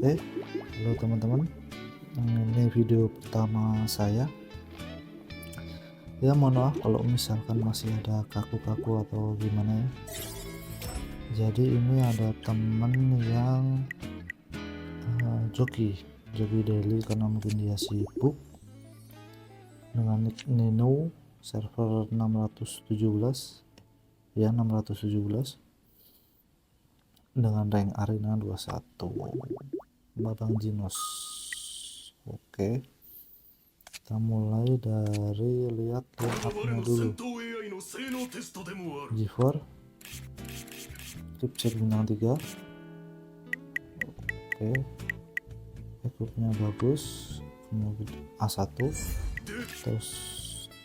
Oke, halo teman-teman. Ini video pertama saya. Ya mohon maaf kalau misalkan masih ada kaku-kaku atau gimana ya. Jadi ini ada temen yang joki daily karena mungkin dia sibuk dengan nick Nino server 617 ya, 617 dengan rank arena 21 Babang Jinos. Oke, kita mulai dari lihat up-nya dulu. G4 keep cek bintang 3. Oke, equipnya bagus, kemudian A1 terus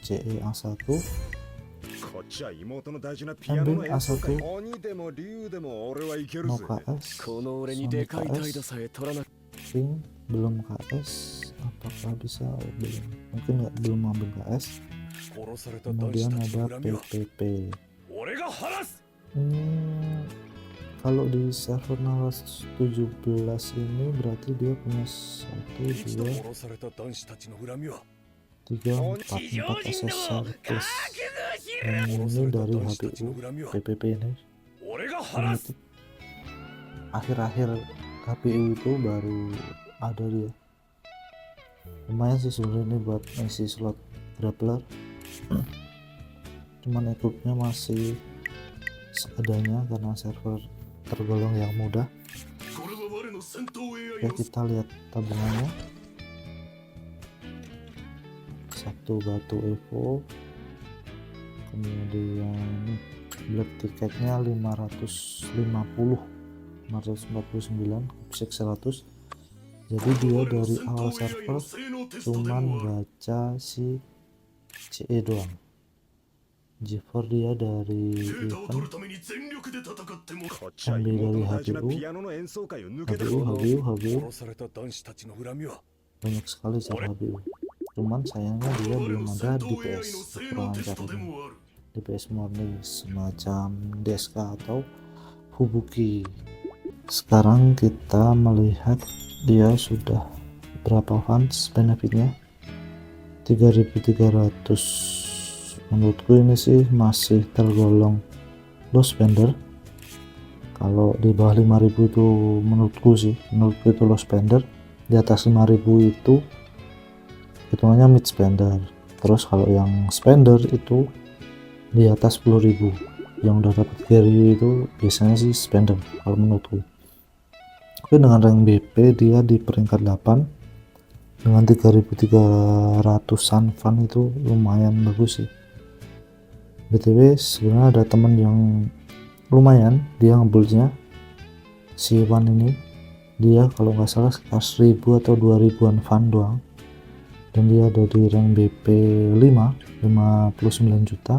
CE A1 MB A1 no KS Sonic KS Ping belum KS, apakah bisa? Belum, mungkin belum ambil KS. Kemudian ada PPP. Kalau di server 617 ini berarti dia punya 1, 2, 3, 4 SSR plus, dan ini dari HPU PPP ini primitif. Akhir-akhir HPU itu baru ada dia. Lumayan sih sebenarnya ini buat isi slot grappler. Cuman equipnya masih seadanya karena server tergolong yang mudah. Ya, kita lihat tabungannya. 1 batu Evo, kemudian black tiketnya 549, cek 100. Jadi dia dari awal server cuman baca si CE doang. G4 dia dari event, MB dari HPU, banyak sekali cara HPU. Cuman sayangnya dia belum ada DPS, kekurangan caranya. DPS murni semacam DSK atau Fubuki. Sekarang kita melihat dia sudah berapa fans benefitnya, 3.300. Menurutku ini sih masih tergolong low spender. Kalau di bawah 5.000 itu menurutku itu low spender. Di atas 5.000 itu hitungannya mid spender. Terus kalau yang spender itu di atas 10.000 yang udah dapat carry itu biasanya sih spender kalau menurutku. Oke, dengan rank BP dia di peringkat 8 dengan 3.300an fan itu lumayan bagus sih. BTW sebenarnya ada temen yang lumayan, dia ngebuildnya si Wan ini, dia kalau nggak salah sekitar 1.000 atau 2.000an fan doang, dan dia ada di rank BP 5, 59 juta.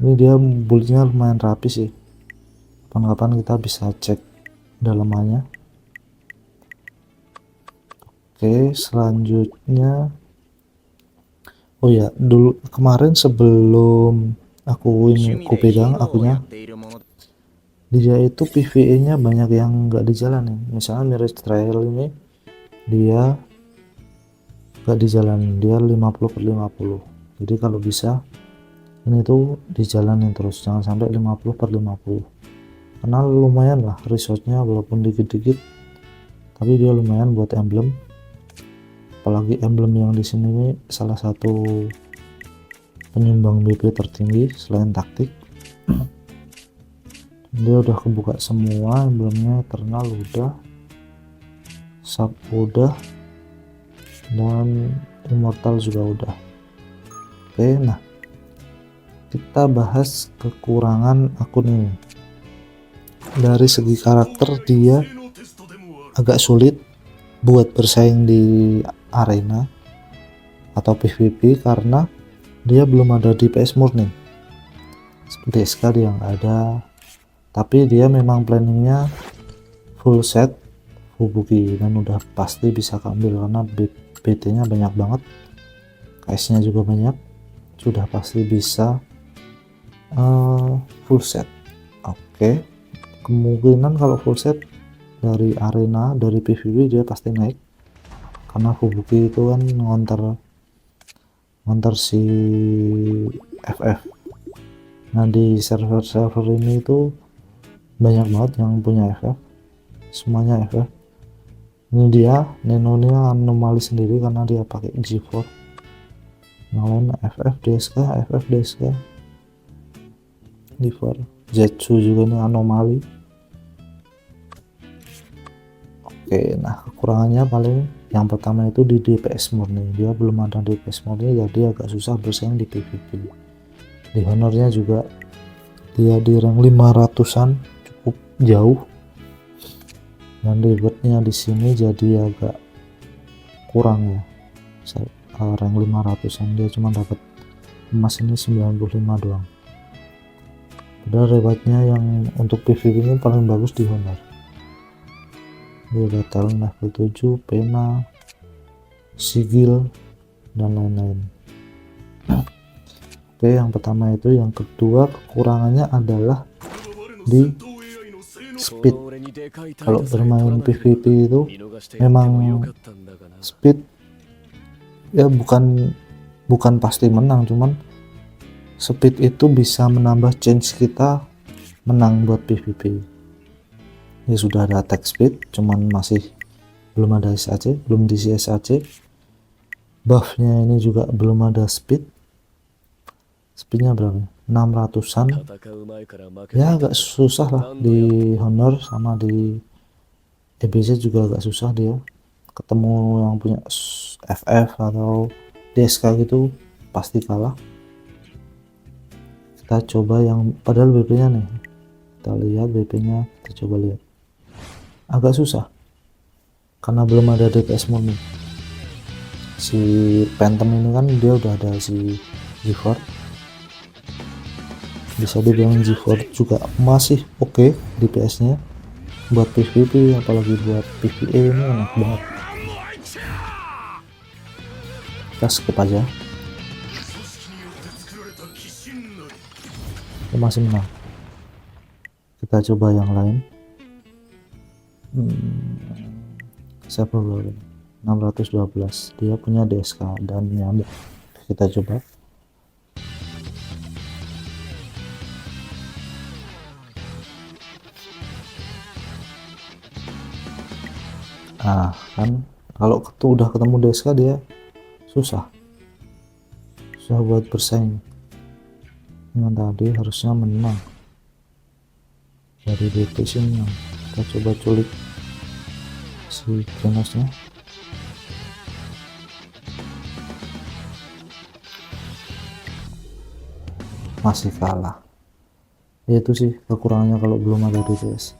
Ini dia buildnya lumayan rapi sih, kapan-kapan kita bisa cek dalamannya. Oke, selanjutnya oh ya, dulu kemarin sebelum aku pegang akunya, dia itu PvE nya banyak yang nggak dijalanin. Misalnya Mirage Trail ini dia nggak dijalanin, dia 50/50. Jadi kalau bisa ini tuh dijalanin terus, jangan sampai 50/50, karena lumayan lah resource-nya, walaupun dikit-dikit tapi dia lumayan buat emblem. Apalagi emblem yang di sini nih salah satu penyumbang BP tertinggi selain taktik. Dia udah kebuka semua emblemnya, eternal udah, sub udah, dan immortal juga udah. Oke, nah kita bahas kekurangan akun ini. Dari segi karakter dia agak sulit buat bersaing di arena atau PvP karena dia belum ada DPS murni. DSK dia nggak ada, tapi dia memang planningnya full set Fubuki dan udah pasti bisa keambil karena BT nya banyak banget, KS nya juga banyak, sudah pasti bisa full set. Oke, kemungkinan kalau full set dari arena, dari PvP dia pasti naik, karena Fubuki itu kan ngonter si FF. Nah di server ini itu banyak banget yang punya FF, semuanya FF. Ini dia Nenonia anomali sendiri karena dia pakai G4. Yang lain FF DSK, FF DSK, Liver, Zetsu juga nih anomali. Oke, nah kekurangannya paling yang pertama itu di DPS murni, dia belum ada DPS murni, jadi agak susah bersaing di PvP. Di honornya juga dia di rank 500-an, cukup jauh, dan rewardnya di sini jadi agak kurang ya. Rank 500-an dia cuma dapat emas ini 95 doang, padahal rewardnya yang untuk PvP ini paling bagus di honor. Dia battle level 7, pena, sigil, dan lain-lain. Oke, yang pertama itu. Yang kedua kekurangannya adalah di speed. Kalau bermain PvP itu memang speed ya bukan pasti menang, cuman speed itu bisa menambah chance kita menang buat PvP. Ini sudah ada attack speed, cuman masih belum ada SAC, belum diisi SAC. Buffnya ini juga belum ada speed. Speednya berapa? 600-an. Ya agak susah lah di honor, sama di EBC juga agak susah dia. Ketemu yang punya FF atau DSK gitu pasti kalah. Kita coba yang padahal BP nya nih, kita lihat BP nya, kita coba lihat. Agak susah karena belum ada DPS murni. Si Phantom ini kan dia udah ada si G4, bisa dibilang G4 juga masih oke DPS nya buat PvP, apalagi buat PvE ini enak banget. Kita skip aja, kita masih menang. Kita coba yang lain. Server 612, dia punya DSK dan nyamuk. Kita coba. Nah kan kalau udah ketemu DSK dia susah buat bersaing. Yang tadi harusnya menang dari DP sini. Kita coba culik si Krenosnya. Masih kalah. Itu sih kekurangannya kalau belum ada DPS.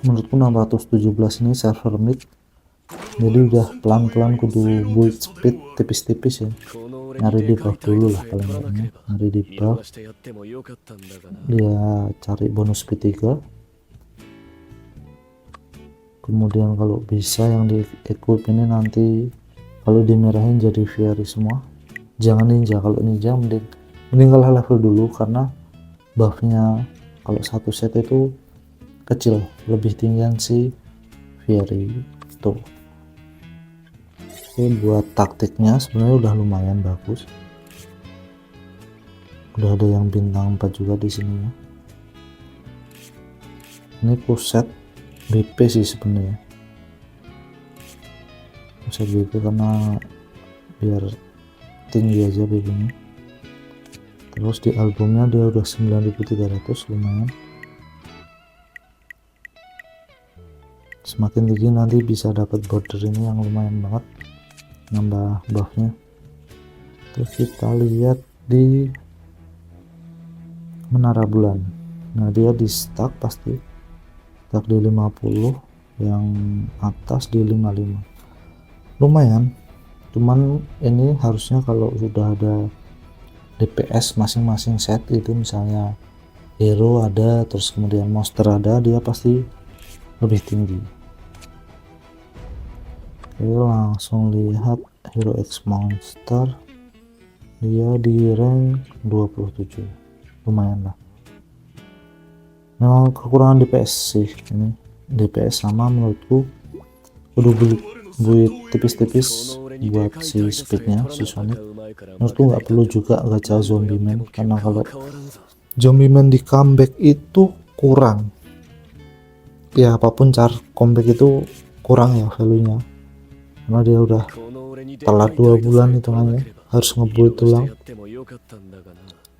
Menurutku 617 ini server mid, jadi udah pelan-pelan kudu build speed tipis-tipis ya, nyari di buff dulu lah paling enggaknya, nyari di buff, dia cari bonus P3, kemudian kalau bisa yang di equip ini nanti kalau dimerahin jadi Fury semua, jangan ninja. Kalau ninja mending kalah level dulu, karena buffnya kalau satu set itu kecil, lebih tinggian si Fury tuh. Oke, buat taktiknya sebenarnya udah lumayan bagus, udah ada yang bintang 4 juga di sini ya. Ini puset BP sih sebenarnya, puset BP karena biar tinggi aja BP nya. Terus di albumnya dia udah 9300, lumayan. Semakin tinggi nanti bisa dapat border ini yang lumayan banget, nambah buffnya. Terus kita lihat di menara bulan. Nah dia di stack pasti stack di 50, yang atas di 55, lumayan. Cuman ini harusnya kalau sudah ada DPS masing-masing set itu, misalnya hero ada terus kemudian monster ada, dia pasti lebih tinggi. Oke, langsung lihat Hero X Monster, dia di rank 27, lumayan lah. Memang kekurangan DPS sih ini, DPS sama menurutku udah buit tipis-tipis buat si speednya si Sonic. Menurutku nggak perlu juga gacha zombie man, karena kalau zombie man di comeback itu kurang ya, apapun cara comeback itu kurang ya value nya, karena dia udah telat 2 bulan hitungannya harus ngebuild ulang.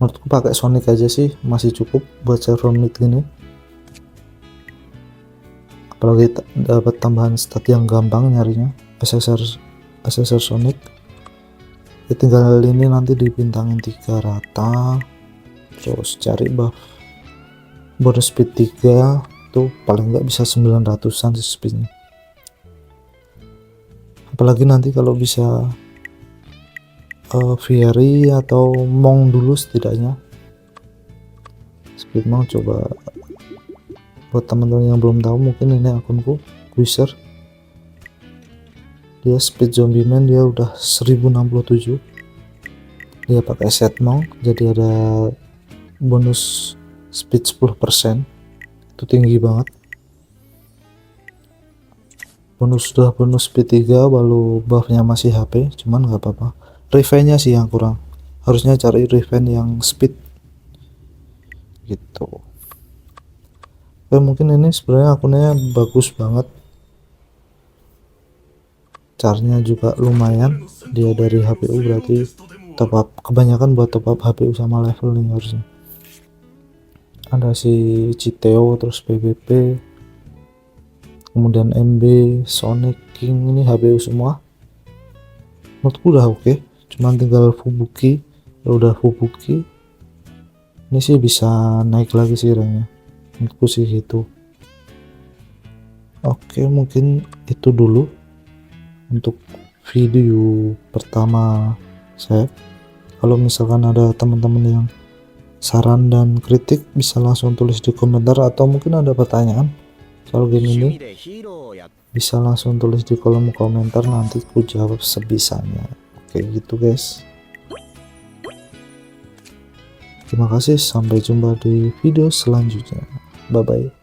Menurutku pakai Sonic aja sih masih cukup buat server mid gini, apalagi dapat tambahan stat yang gampang nyarinya, SSR Sonic ya, tinggal ini nanti dibintangin 3 rata, terus cari buff bonus speed 3 tuh paling nggak bisa 900an sih speednya, apalagi nanti kalau bisa Fiery atau Monk dulu setidaknya. Speed Monk coba buat teman-teman yang belum tahu, mungkin ini akunku Wizard, dia speed zombie man dia udah 1067, dia pakai set Monk jadi ada bonus speed 10%, itu tinggi banget. Bonus speed 3 walau buffnya masih HP, cuman nggak apa-apa. Revenge-nya sih yang kurang, harusnya cari revenge yang speed gitu. Oke, mungkin ini sebenarnya akunnya bagus banget, caranya juga lumayan, dia dari HPU berarti top up, kebanyakan buat top up HPU sama level nih harusnya. Ada si Citeo, terus PVP, kemudian MB, Sonic, King, ini HPU semua. Menurutku udah oke, cuman tinggal Fubuki. Kalau udah Fubuki ini sih bisa naik lagi sih ranknya, menurutku sih gitu. Oke, mungkin itu dulu untuk video pertama saya. Kalau misalkan ada teman-teman yang saran dan kritik bisa langsung tulis di komentar, atau mungkin ada pertanyaan soal game ini bisa langsung tulis di kolom komentar, nanti ku jawab sebisanya. Oke gitu guys, terima kasih, sampai jumpa di video selanjutnya, bye bye.